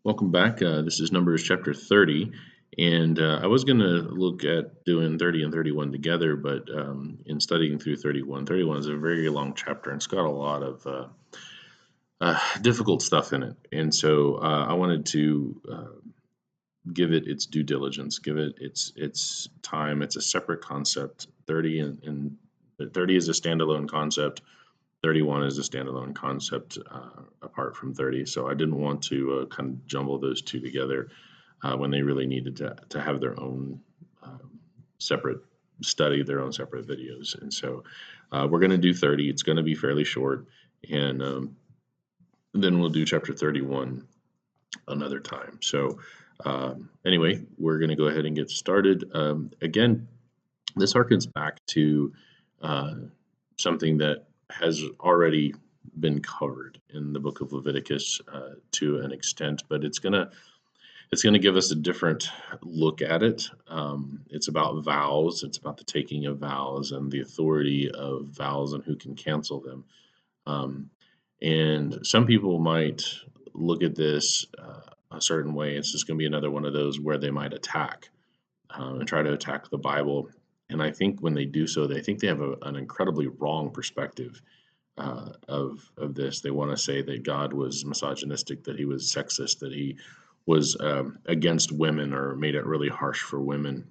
Welcome back. This is Numbers chapter 30. And I was going to look at doing 30 and 31 together, but in studying through 31 is a very long chapter and it's got a lot of difficult stuff in it. And so I wanted to give it its due diligence, give it its time. It's a separate concept. 30 and 30 is a standalone concept. 31 is a standalone concept apart from 30. So I didn't want to kind of jumble those two together when they really needed to have their own separate study, their own separate videos. And so we're going to do 30. It's going to be fairly short. And then we'll do chapter 31 another time. So anyway, we're going to go ahead and get started. Again, this harkens back to something that has already been covered in the book of Leviticus to an extent, but it's gonna give us a different look at it. It's about vows. It's about the taking of vows and the authority of vows and who can cancel them. Um, and some people might look at this a certain way. It's just going to be another one of those where they might attack and try to attack the Bible. And I think when they do so, they think they have an incredibly wrong perspective of this. They want to say that God was misogynistic, that he was sexist, that he was against women or made it really harsh for women.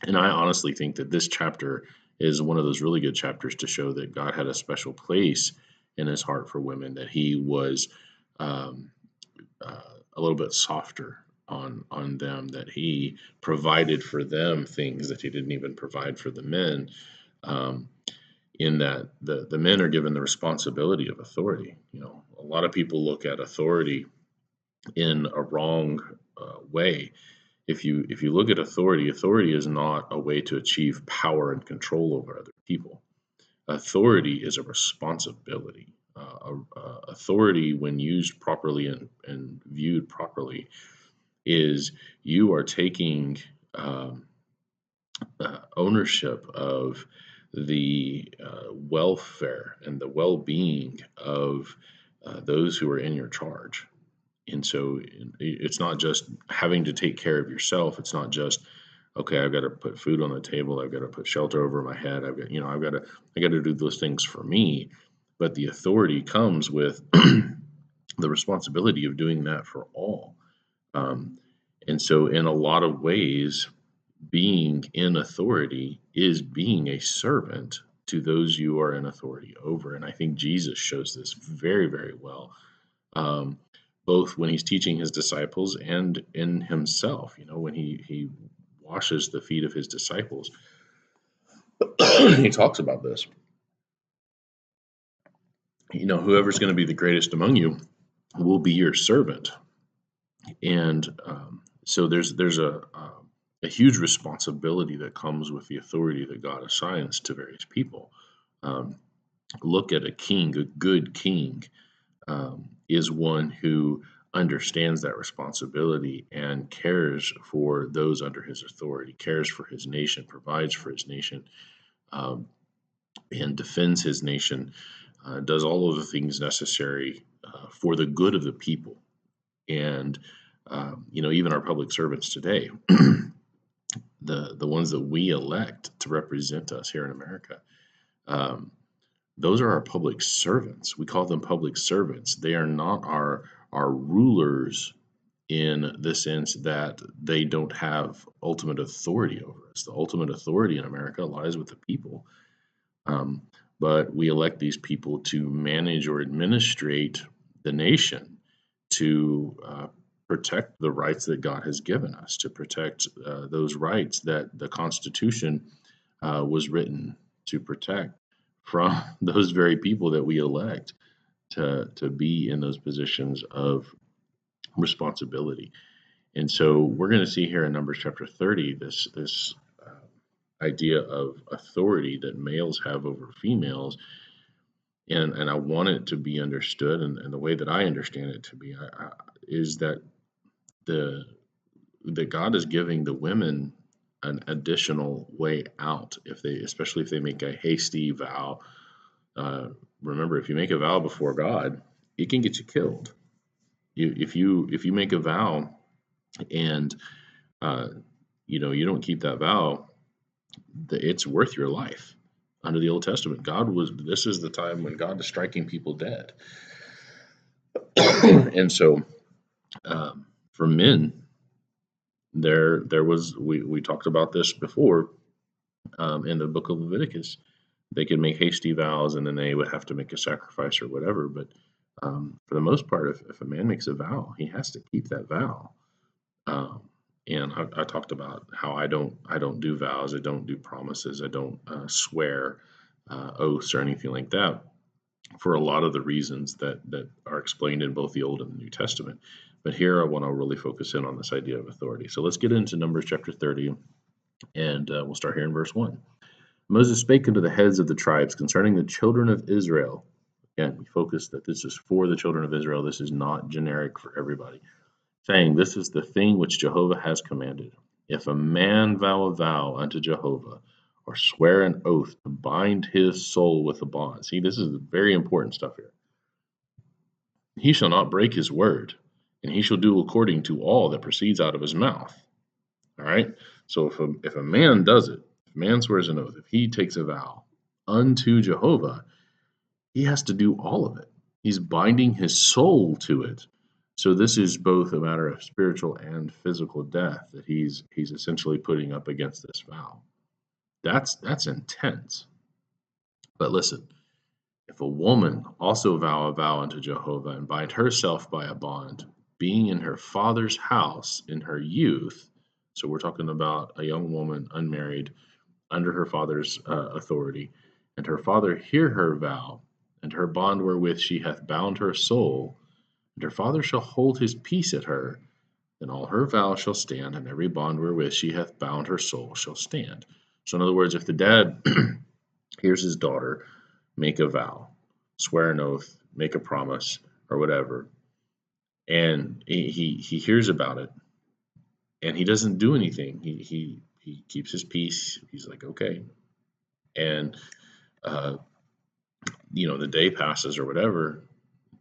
And I honestly think that this chapter is one of those really good chapters to show that God had a special place in his heart for women, that he was um, a little bit softer on them, that he provided for them things that he didn't even provide for the men. Um, in that the men are given the responsibility of authority. You know, a lot of people look at authority in a wrong way. If you look at authority, authority is not a way to achieve power and control over other people. Authority is a responsibility. Authority, when used properly and viewed properly, is you are taking um, ownership of the welfare and the well-being of those who are in your charge. And so it's not just having to take care of yourself. It's not just, okay, I've got to put food on the table. I've got to put shelter over my head. I got to do those things for me. But the authority comes with the responsibility of doing that for all. Um, and so in a lot of ways, being in authority is being a servant to those you are in authority over. And I think Jesus shows this very, very well, um, both when he's teaching his disciples and in himself. You know, when he washes the feet of his disciples, he talks about this. You know, whoever's going to be the greatest among you will be your servant. And so there's a huge responsibility that comes with the authority that God assigns to various people. Um, Look at a king, a good king, is one who understands that responsibility and cares for those under his authority, cares for his nation, provides for his nation, um, and defends his nation, does all of the things necessary for the good of the people. And you know, even our public servants today, the ones that we elect to represent us here in America, um, those are our public servants. We call them public servants. They are not our rulers in the sense that they don't have ultimate authority over us. The ultimate authority in America lies with the people. Um, but we elect these people to manage or administrate the nation, to protect the rights that God has given us, to protect those rights that the Constitution was written to protect from those very people that we elect to be in those positions of responsibility. And so we're going to see here in Numbers chapter 30 this idea of authority that males have over females, and I want it to be understood, and the way that I understand it to be is that the that God is giving the women an additional way out if they, especially if they make a hasty vow. Uh, Remember, if you make a vow before God, it can get you killed. If you make a vow and uh, you don't keep that vow, it's worth your life. Under the Old Testament, this is the time when God is striking people dead. And so, for men, there was we talked about this before, in the book of Leviticus. They could make hasty vows, and then they would have to make a sacrifice or whatever. But for the most part, if a man makes a vow, he has to keep that vow. Um, and I talked about how I don't do vows, I don't do promises, I don't swear oaths or anything like that, for a lot of the reasons that are explained in both the Old and the New Testament. But here I want to really focus in on this idea of authority. So let's get into Numbers chapter 30, and we'll start here in verse 1. Moses spake unto the heads of the tribes concerning the children of Israel. Again, we focus that this is for the children of Israel. This is not generic for everybody. Saying, this is the thing which Jehovah has commanded. If a man vow a vow unto Jehovah, or swear an oath to bind his soul with a bond. See, this is very important stuff here. He shall not break his word, and he shall do according to all that proceeds out of his mouth. All right? So if a man does it, if a man swears an oath, if he takes a vow unto Jehovah, he has to do all of it. He's binding his soul to it. So this is both a matter of spiritual and physical death that he's essentially putting up against this vow. That's intense. But listen, if a woman also vow a vow unto Jehovah and bind herself by a bond, being in her father's house in her youth, so we're talking about a young woman, unmarried, under her father's authority, and her father hear her vow, and her bond wherewith she hath bound her soul, and her father shall hold his peace at her, then all her vows shall stand, and every bond wherewith she hath bound her soul shall stand. So in other words, if the dad hears his daughter make a vow, swear an oath, make a promise, or whatever, and he hears about it, and he doesn't do anything, he keeps his peace. He's like, okay, and uh, the day passes or whatever,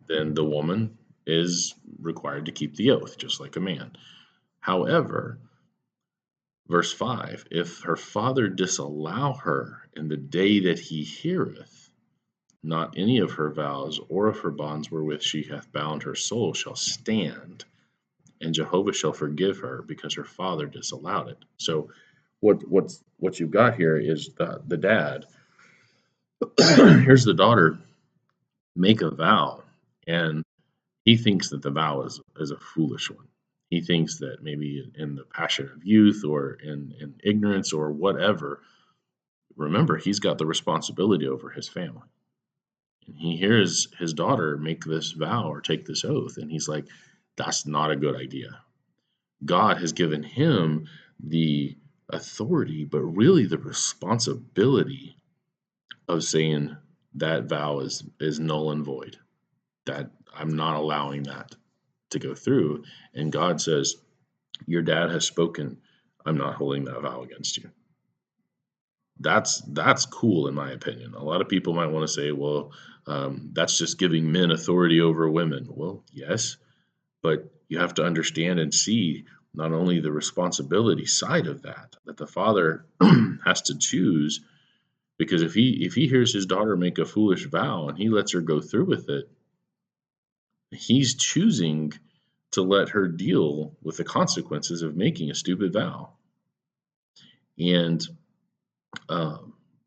then the woman is required to keep the oath, just like a man. However, verse 5, if her father disallow her in the day that he heareth, not any of her vows or of her bonds wherewith she hath bound her soul shall stand, and Jehovah shall forgive her because her father disallowed it. So what you've got here is the dad. Here's the daughter make a vow, and he thinks that the vow is a foolish one. He thinks that maybe in the passion of youth or in ignorance or whatever, remember, he's got the responsibility over his family. And he hears his daughter make this vow or take this oath, and he's like, that's not a good idea. God has given him the authority, but really the responsibility of saying that vow is null and void. That I'm not allowing that to go through. And God says, your dad has spoken. I'm not holding that vow against you. That's cool in my opinion. A lot of people might want to say, well, that's just giving men authority over women. Well, yes, but you have to understand and see not only the responsibility side of that the father has to choose, because if he hears his daughter make a foolish vow and he lets her go through with it, he's choosing to let her deal with the consequences of making a stupid vow. And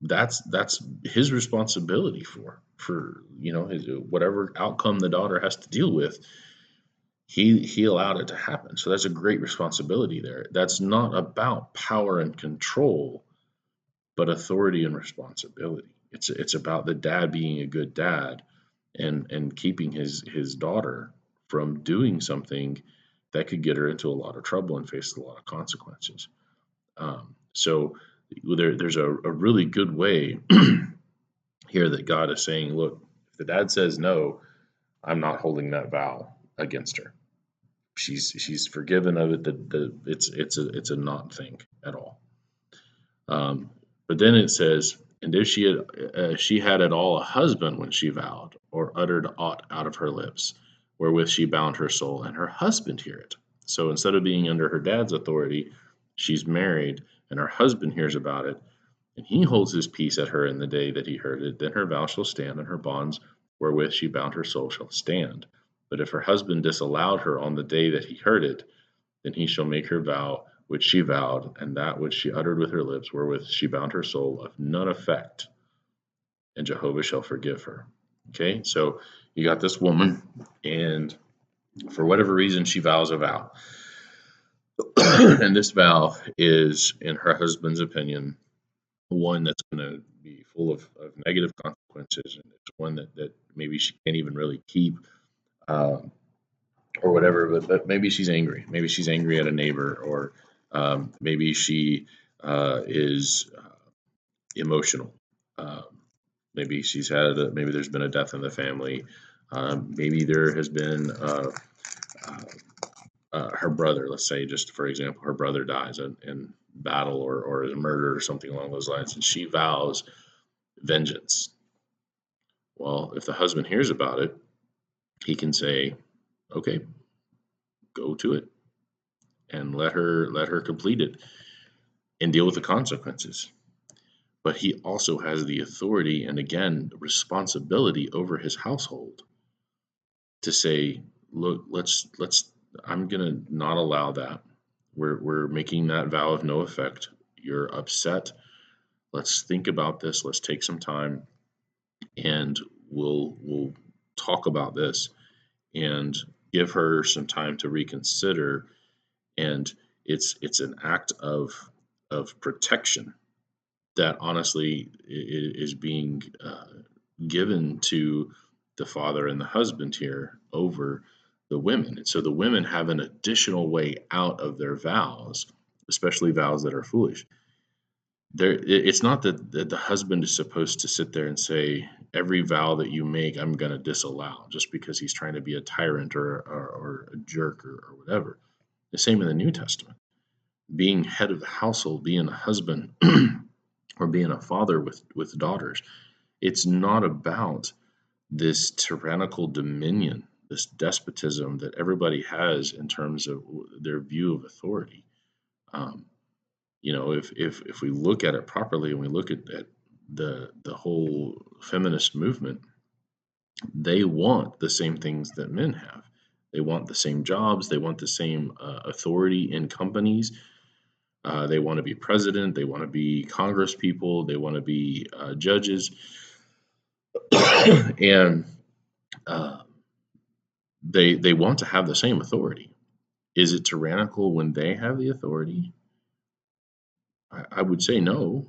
that's his responsibility for whatever outcome the daughter has to deal with. He allowed it to happen. So that's a great responsibility there. That's not about power and control, but authority and responsibility. It's about the dad being a good dad and keeping his daughter from doing something that could get her into a lot of trouble and face a lot of consequences. So there's a really good way here that God is saying, look, if the dad says no, I'm not holding that vow against her. She's forgiven of it. It's a not thing at all. But then it says, and if she had at all a husband when she vowed, or uttered aught out of her lips, wherewith she bound her soul, and her husband hear it. So instead of being under her dad's authority, she's married, and her husband hears about it, and he holds his peace at her in the day that he heard it. Then her vow shall stand, and her bonds wherewith she bound her soul shall stand. But if her husband disallowed her on the day that he heard it, then he shall make her vow which she vowed, and that which she uttered with her lips, wherewith she bound her soul, of none effect, and Jehovah shall forgive her. Okay, so you got this woman, and for whatever reason, she vows a vow. And this vow is, in her husband's opinion, one that's going to be full of negative consequences, and it's one that maybe she can't even really keep, or whatever. But maybe she's angry. Maybe she's angry at a neighbor, or maybe she is emotional. Um, maybe she's had maybe there's been a death in the family. Maybe there has been uh, her brother, let's say, just for example, her brother dies in battle, or is murdered or something along those lines, and she vows vengeance. Well, if the husband hears about it, he can say, "Okay, go to it, and let her complete it and deal with the consequences." But he also has the authority and, again, responsibility over his household to say, "Look, let's. I'm gonna not allow that. We're making that vow of no effect. You're upset. Let's think about this. Let's take some time, and we'll talk about this, and give her some time to reconsider." And it's an act of protection that honestly is being given to the father and the husband here over the women. And so the women have an additional way out of their vows, especially vows that are foolish. It's not that the husband is supposed to sit there and say, every vow that you make, I'm going to disallow, just because he's trying to be a tyrant, or a jerk, or whatever. The same in the New Testament. Being head of the household, being a husband, or being a father with daughters, it's not about this tyrannical dominion, this despotism that everybody has in terms of their view of authority. Um, if we look at it properly, and we look at the whole feminist movement, they want the same things that men have. They want the same jobs. They want the same authority in companies. They want to be president. They want to be Congress people. They want to be judges. And uh, they want to have the same authority. Is it tyrannical when they have the authority? I would say no.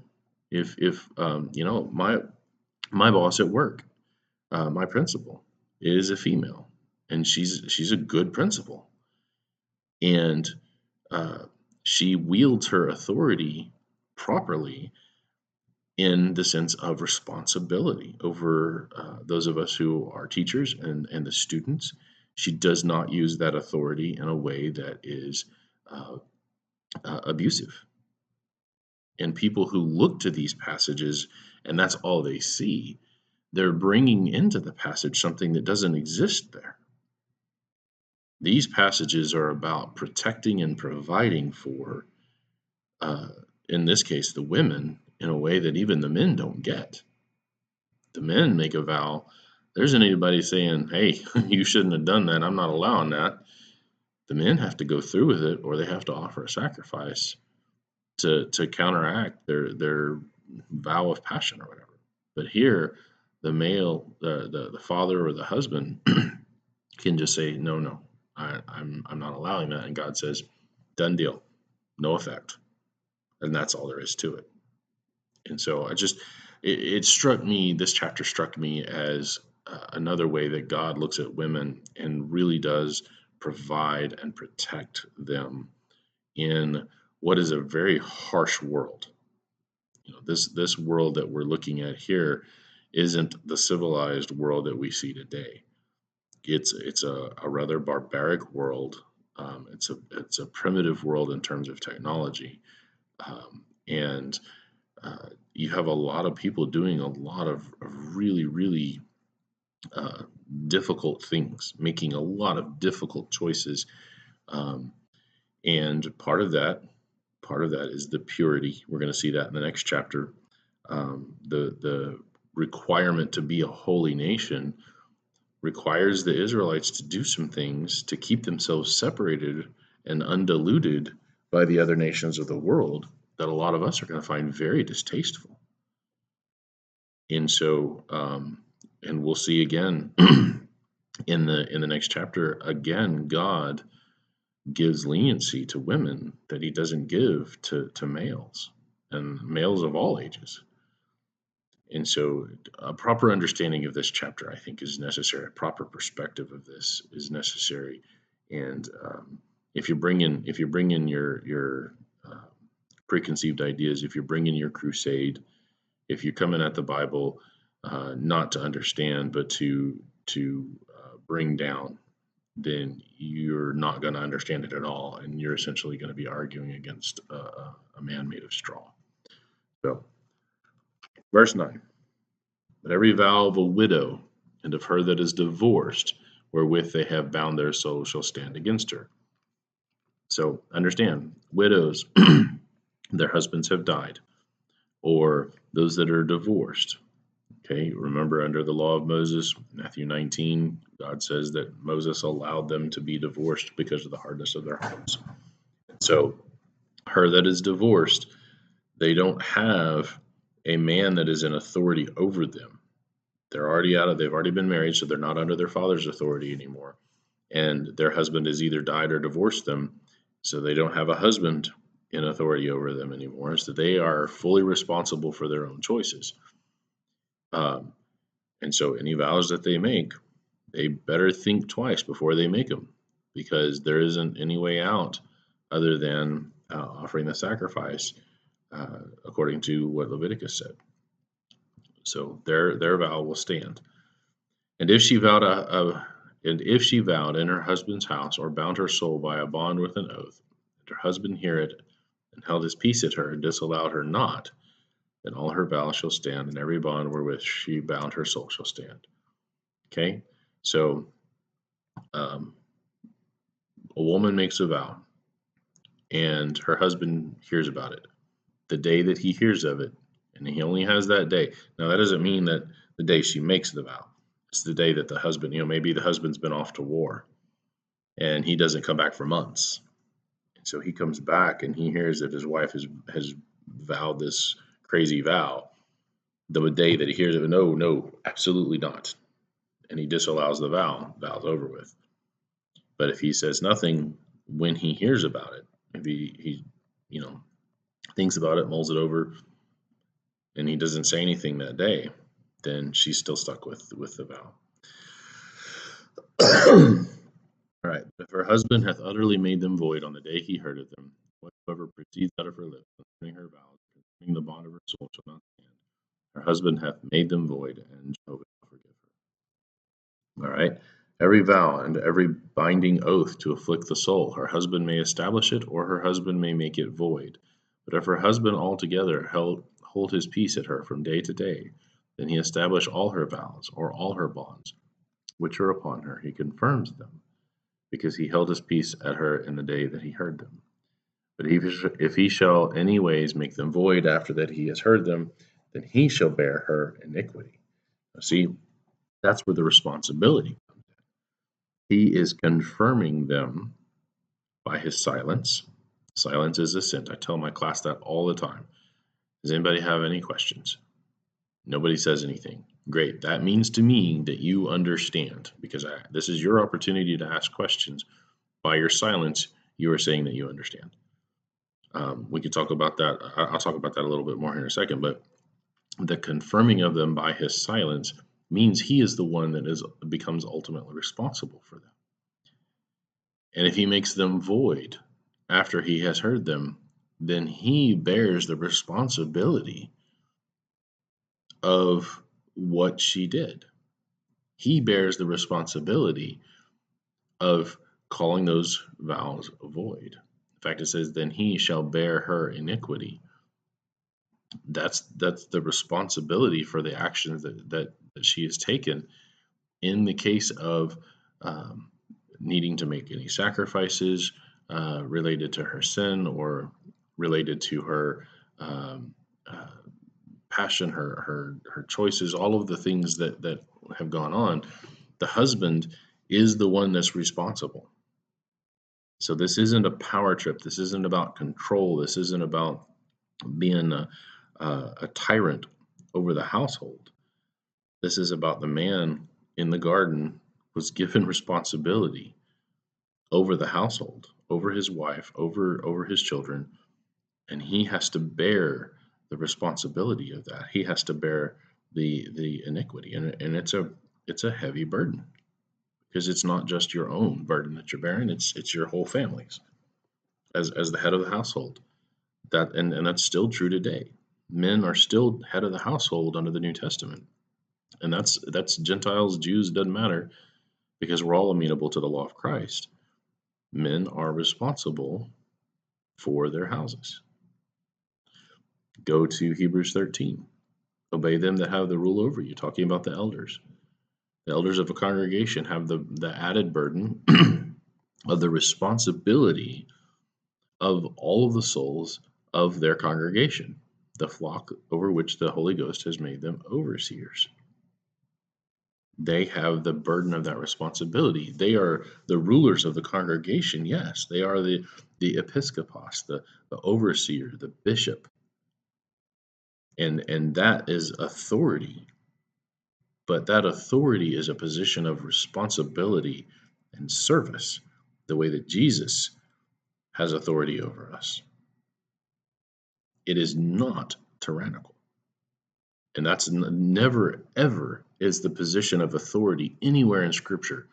If my boss at work, my principal, is a female, and she's a good principal, and uh, she wields her authority properly in the sense of responsibility over those of us who are teachers, and the students. She does not use that authority in a way that is uh, abusive. And people who look to these passages and that's all they see, they're bringing into the passage something that doesn't exist there. These passages are about protecting and providing for, uh, in this case, the women, in a way that even the men don't get. The men make a vow. There isn't anybody saying, "Hey, you shouldn't have done that. I'm not allowing that." The men have to go through with it, or they have to offer a sacrifice to counteract their vow of passion or whatever. But here, the male, the father or the husband, can just say, "No, no, I'm not allowing that," and God says, "Done deal, no effect," and that's all there is to it. And so it struck me. This chapter struck me as another way that God looks at women and really does provide and protect them in what is a very harsh world. This world that we're looking at here isn't the civilized world that we see today. It's a rather barbaric world. It's a primitive world in terms of technology, and you have a lot of people doing a lot of really, really uh, difficult things, making a lot of difficult choices. Um, and part of that is the purity. We're going to see that in the next chapter. The requirement to be a holy nation requires the Israelites to do some things to keep themselves separated and undiluted by the other nations of the world that a lot of us are going to find very distasteful. And so, and we'll see again in the next chapter. Again, God gives leniency to women that He doesn't give to males, and males of all ages. And so, a proper understanding of this chapter, I think, is necessary. A proper perspective of this is necessary. And if you bring in your preconceived ideas, if you bring in your crusade, if you come in at the Bible not to understand but to bring down, then you're not going to understand it at all, and you're essentially going to be arguing against a man made of straw. So, verse 9. But every vow of a widow and of her that is divorced, wherewith they have bound their soul, shall stand against her. So understand, widows, their husbands have died, or those that are divorced. Okay, remember under the law of Moses, Matthew 19, God says that Moses allowed them to be divorced because of the hardness of their hearts. So, her that is divorced, they don't have a man that is in authority over them. They've already been married, so they're not under their father's authority anymore. And their husband has either died or divorced them, so they don't have a husband in authority over them anymore. So they are fully responsible for their own choices. And so any vows that they make, they better think twice before they make them, because there isn't any way out other than offering the sacrifice, according to what Leviticus said. So their vow will stand. And if she vowed in her husband's house, or bound her soul by a bond with an oath, and her husband hear it, and held his peace at her, and disallowed her not, then all her vows shall stand, and every bond wherewith she bound her soul shall stand. Okay, so a woman makes a vow, and her husband hears about it. The day that he hears of it, and he only has that day. Now, that doesn't mean that the day she makes the vow. It's the day that the husband, maybe the husband's been off to war, and he doesn't come back for months. And so he comes back and he hears that his wife has vowed this crazy vow. The day that he hears it, no, absolutely not. And he disallows the vow, vow's over with. But if he says nothing when he hears about it, if he thinks about it, mulls it over, and he doesn't say anything that day, then she's still stuck with the vow. All right. If her husband hath utterly made them void on the day he heard of them, whatsoever proceeds out of her lips concerning her vows, concerning the bond of her soul, shall not stand. Her husband hath made them void, and Jehovah shall forgive her. All right. Every vow and every binding oath to afflict the soul, her husband may establish it, or her husband may make it void. But if her husband altogether hold his peace at her from day to day, then he establish all her vows, or all her bonds, which are upon her. He confirms them, because he held his peace at her in the day that he heard them. But if he shall any ways make them void after that he has heard them, then he shall bear her iniquity. Now, see, that's where the responsibility comes in. He is confirming them by his silence. Silence is assent. I tell my class that all the time. Does anybody have any questions? Nobody says anything. Great. That means to me that you understand, because this is your opportunity to ask questions. By your silence, you are saying that you understand. We could talk about that. I'll talk about that a little bit more here in a second, but the confirming of them by his silence means he is the one that becomes ultimately responsible for them. And if he makes them void after he has heard them, then he bears the responsibility of what she did. He bears the responsibility of calling those vows void. In fact, it says, then he shall bear her iniquity. That's the responsibility for the actions that she has taken. In the case of um, needing to make any sacrifices related to her sin or related to her um, uh, passion, her choices, all of the things that have gone on, the husband is the one that's responsible. So this isn't a power trip. This isn't about control. This isn't about being a tyrant over the household. This is about the man in the garden was given responsibility over the household, over his wife, over his children, and he has to bear the responsibility of that. He has to bear the iniquity, and it's a heavy burden because it's not just your own burden that you're bearing; it's your whole family's as the head of the household. That and that's still true today. Men are still head of the household under the New Testament, and that's Gentiles, Jews, doesn't matter because we're all amenable to the law of Christ. Men are responsible for their houses. Go to Hebrews 13. Obey them that have the rule over you, talking about the elders. The elders of a congregation have the added burden of the responsibility of all of the souls of their congregation, the flock over which the Holy Ghost has made them overseers. They have the burden of that responsibility. They are the rulers of the congregation, yes. They are the episkopos, the overseer, the bishop. And that is authority. But that authority is a position of responsibility and service, the way that Jesus has authority over us. It is not tyrannical. And that's never, ever is the position of authority anywhere in Scripture.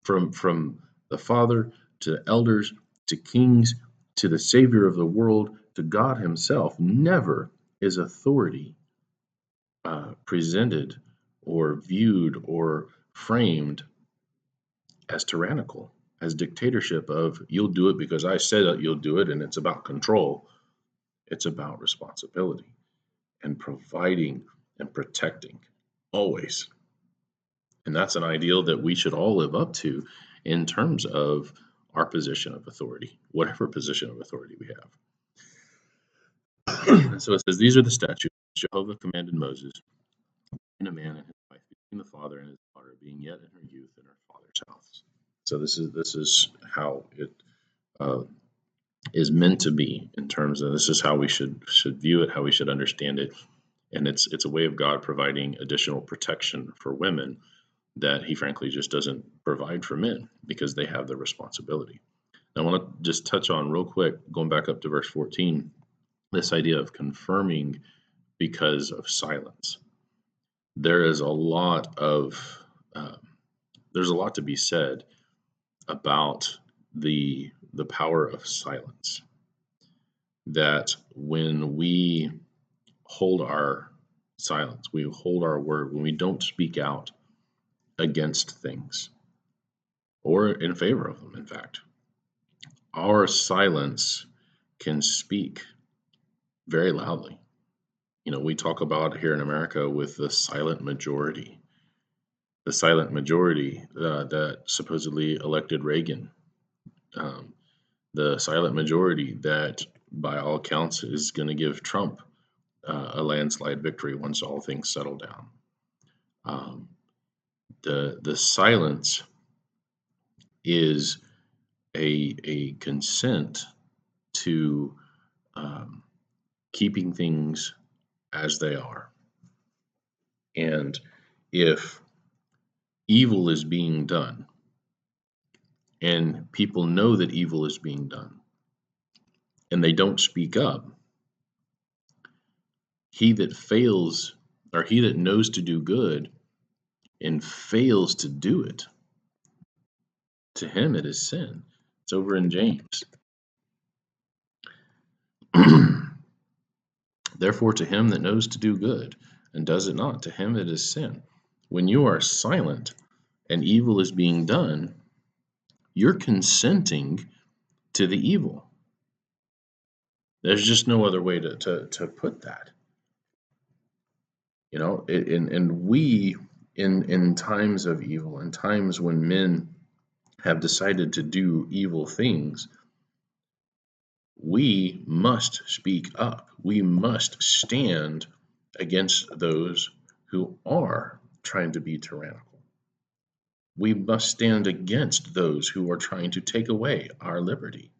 From the Father to the elders to kings to the Savior of the world to God Himself, never is authority presented or viewed or framed as tyrannical, as dictatorship of you'll do it because I said that you'll do it, and it's about control. It's about responsibility and providing and protecting always. And that's an ideal that we should all live up to in terms of our position of authority, whatever position of authority we have. And so it says, these are the statutes Jehovah commanded Moses, and a man and his wife, between the father and his daughter, being yet in her youth in her father's house. So this is how it is meant to be in terms of this is how we should view it, how we should understand it, and it's a way of God providing additional protection for women that He frankly just doesn't provide for men because they have the responsibility. I want to just touch on real quick, going back up to verse 14, this idea of confirming because of silence. There is a lot of there's a lot to be said about the power of silence. That when we hold our silence, we hold our word, when we don't speak out against things or in favor of them, in fact, our silence can speak very loudly. You know, we talk about here in America with the silent majority that supposedly elected Reagan, the silent majority that, by all accounts, is going to give Trump a landslide victory once all things settle down. The silence is a consent to keeping things as they are. And if evil is being done, and people know that evil is being done, and they don't speak up, he that fails, or he that knows to do good and fails to do it, to him it is sin. It's over in James. Therefore, to him that knows to do good and does it not, to him it is sin. When you are silent and evil is being done, you're consenting to the evil. There's just no other way to put that. You know, and we In times of evil, in times when men have decided to do evil things, we must speak up. We must stand against those who are trying to be tyrannical. We must stand against those who are trying to take away our liberty.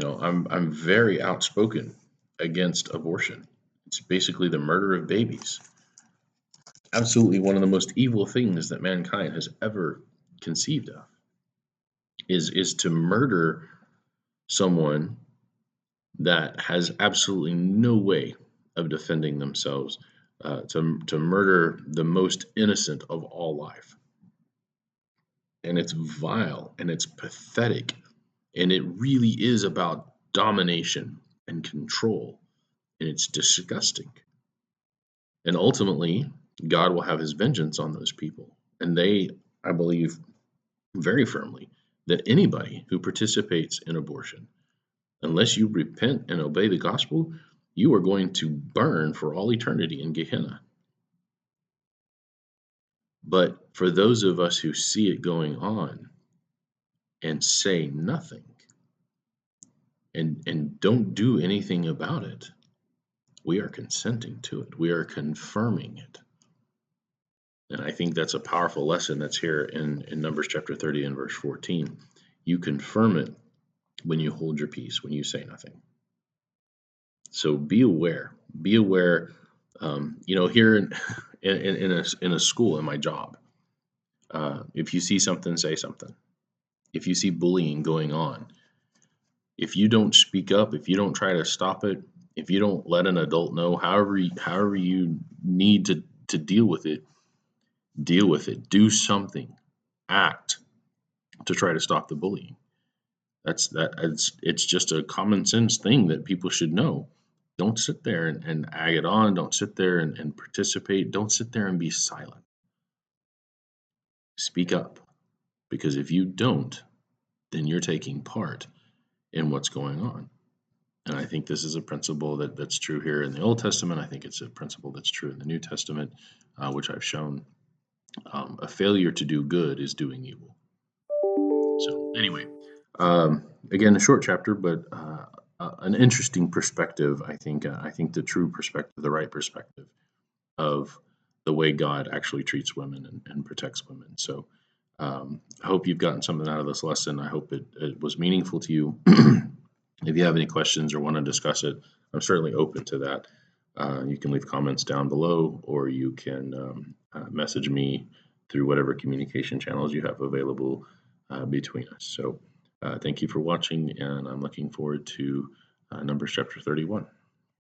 I'm very outspoken against abortion. It's basically the murder of babies. Absolutely one of the most evil things that mankind has ever conceived of is to murder someone that has absolutely no way of defending themselves, to murder the most innocent of all life. And it's vile and it's pathetic, and it really is about domination and control, and it's disgusting. And ultimately, God will have his vengeance on those people. And I believe very firmly that anybody who participates in abortion, unless you repent and obey the gospel, you are going to burn for all eternity in Gehenna. But for those of us who see it going on and say nothing and don't do anything about it, we are consenting to it. We are confirming it. And I think that's a powerful lesson that's here in Numbers chapter 30 and verse 14. You confirm it when you hold your peace, when you say nothing. So be aware. Be aware. Here in a school, in my job, if you see something, say something. If you see bullying going on, if you don't speak up, if you don't try to stop it, if you don't let an adult know, however you need to deal with it, deal with it. Do something. Act to try to stop the bullying. It's just a common sense thing that people should know. Don't sit there and ag it on. Don't sit there and participate. Don't sit there and be silent. Speak up, because if you don't, then you're taking part in what's going on. And I think this is a principle that's true here in the Old Testament. I think it's a principle that's true in the New Testament, which I've shown. A failure to do good is doing evil. So anyway, again, a short chapter, but an interesting perspective. I think the true perspective, the right perspective of the way God actually treats women and protects women. So I hope you've gotten something out of this lesson. I hope it was meaningful to you. If you have any questions or want to discuss it, I'm certainly open to that. You can leave comments down below, or you can message me through whatever communication channels you have available between us. So thank you for watching, and I'm looking forward to Numbers chapter 31.